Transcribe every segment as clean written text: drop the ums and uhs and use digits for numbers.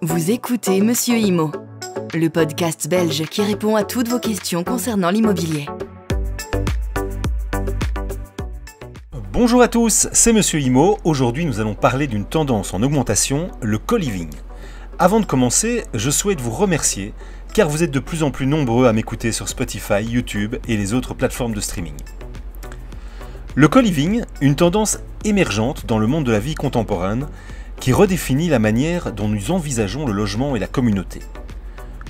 Vous écoutez Monsieur Imo, le podcast belge qui répond à toutes vos questions concernant l'immobilier. Bonjour à tous, c'est Monsieur Imo. Aujourd'hui, nous allons parler d'une tendance en augmentation, le co-living. Avant de commencer, je souhaite vous remercier car vous êtes de plus en plus nombreux à m'écouter sur Spotify, YouTube et les autres plateformes de streaming. Le co-living, une tendance émergente dans le monde de la vie contemporaine qui redéfinit la manière dont nous envisageons le logement et la communauté.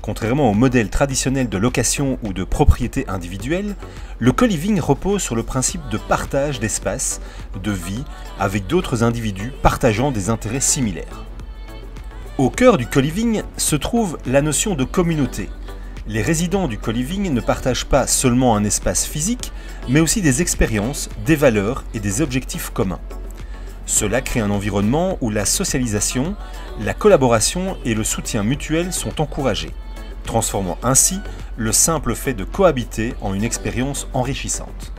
Contrairement au modèle traditionnel de location ou de propriété individuelle, le co-living repose sur le principe de partage d'espace, de vie, avec d'autres individus partageant des intérêts similaires. Au cœur du co-living se trouve la notion de communauté. Les résidents du co-living ne partagent pas seulement un espace physique, mais aussi des expériences, des valeurs et des objectifs communs. Cela crée un environnement où la socialisation, la collaboration et le soutien mutuel sont encouragés, transformant ainsi le simple fait de cohabiter en une expérience enrichissante.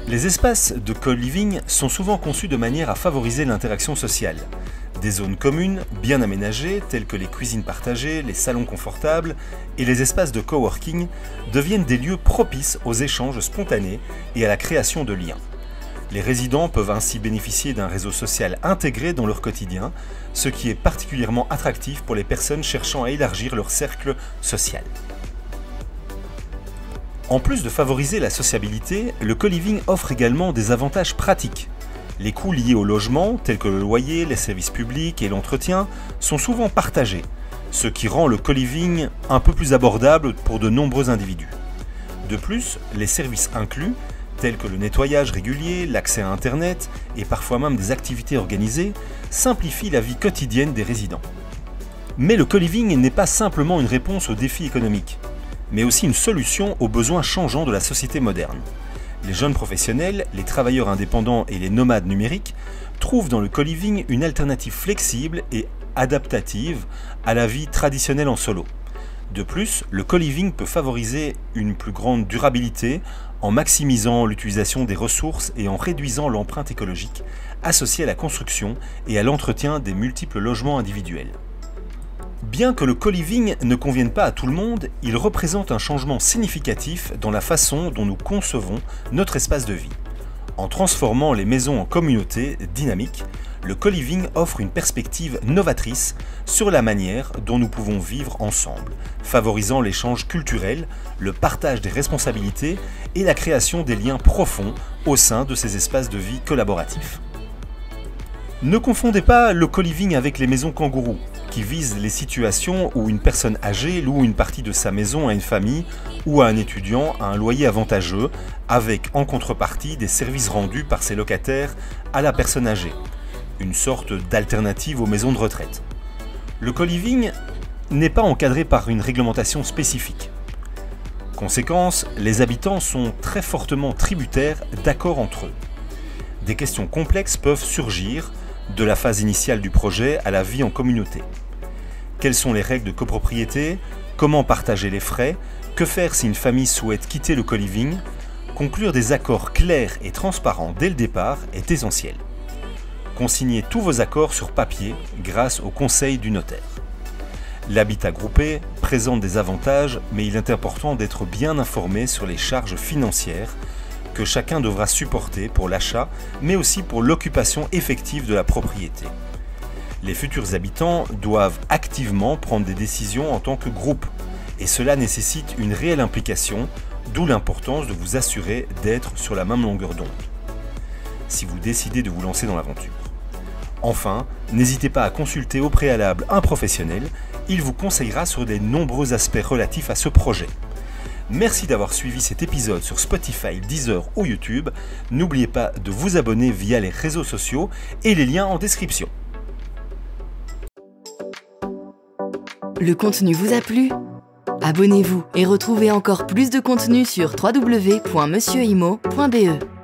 Les espaces de co-living sont souvent conçus de manière à favoriser l'interaction sociale. Des zones communes bien aménagées, telles que les cuisines partagées, les salons confortables et les espaces de coworking, deviennent des lieux propices aux échanges spontanés et à la création de liens. Les résidents peuvent ainsi bénéficier d'un réseau social intégré dans leur quotidien, ce qui est particulièrement attractif pour les personnes cherchant à élargir leur cercle social. En plus de favoriser la sociabilité, le co-living offre également des avantages pratiques. Les coûts liés au logement, tels que le loyer, les services publics et l'entretien, sont souvent partagés, ce qui rend le co-living un peu plus abordable pour de nombreux individus. De plus, les services inclus, tels que le nettoyage régulier, l'accès à Internet et parfois même des activités organisées, simplifient la vie quotidienne des résidents. Mais le co-living n'est pas simplement une réponse aux défis économiques, mais aussi une solution aux besoins changeants de la société moderne. Les jeunes professionnels, les travailleurs indépendants et les nomades numériques trouvent dans le co-living une alternative flexible et adaptative à la vie traditionnelle en solo. De plus, le co-living peut favoriser une plus grande durabilité en maximisant l'utilisation des ressources et en réduisant l'empreinte écologique associée à la construction et à l'entretien des multiples logements individuels. Bien que le co-living ne convienne pas à tout le monde, il représente un changement significatif dans la façon dont nous concevons notre espace de vie. En transformant les maisons en communautés dynamiques, le co-living offre une perspective novatrice sur la manière dont nous pouvons vivre ensemble, favorisant l'échange culturel, le partage des responsabilités et la création des liens profonds au sein de ces espaces de vie collaboratifs. Ne confondez pas le co-living avec les maisons kangourous, qui visent les situations où une personne âgée loue une partie de sa maison à une famille ou à un étudiant à un loyer avantageux, avec en contrepartie des services rendus par ses locataires à la personne âgée. Une sorte d'alternative aux maisons de retraite. Le co-living n'est pas encadré par une réglementation spécifique. Conséquence, les habitants sont très fortement tributaires d'accords entre eux. Des questions complexes peuvent surgir de la phase initiale du projet à la vie en communauté. Quelles sont les règles de copropriété? Comment partager les frais? Que faire si une famille souhaite quitter le co-living? Conclure des accords clairs et transparents dès le départ est essentiel. Consignez tous vos accords sur papier grâce au conseil du notaire. L'habitat groupé présente des avantages, mais il est important d'être bien informé sur les charges financières que chacun devra supporter pour l'achat, mais aussi pour l'occupation effective de la propriété. Les futurs habitants doivent activement prendre des décisions en tant que groupe, et cela nécessite une réelle implication, d'où l'importance de vous assurer d'être sur la même longueur d'onde, si vous décidez de vous lancer dans l'aventure. Enfin, n'hésitez pas à consulter au préalable un professionnel, il vous conseillera sur des nombreux aspects relatifs à ce projet. Merci d'avoir suivi cet épisode sur Spotify, Deezer ou YouTube. N'oubliez pas de vous abonner via les réseaux sociaux et les liens en description. Le contenu vous a plu? Abonnez-vous et retrouvez encore plus de contenu sur www.monsieurimo.be.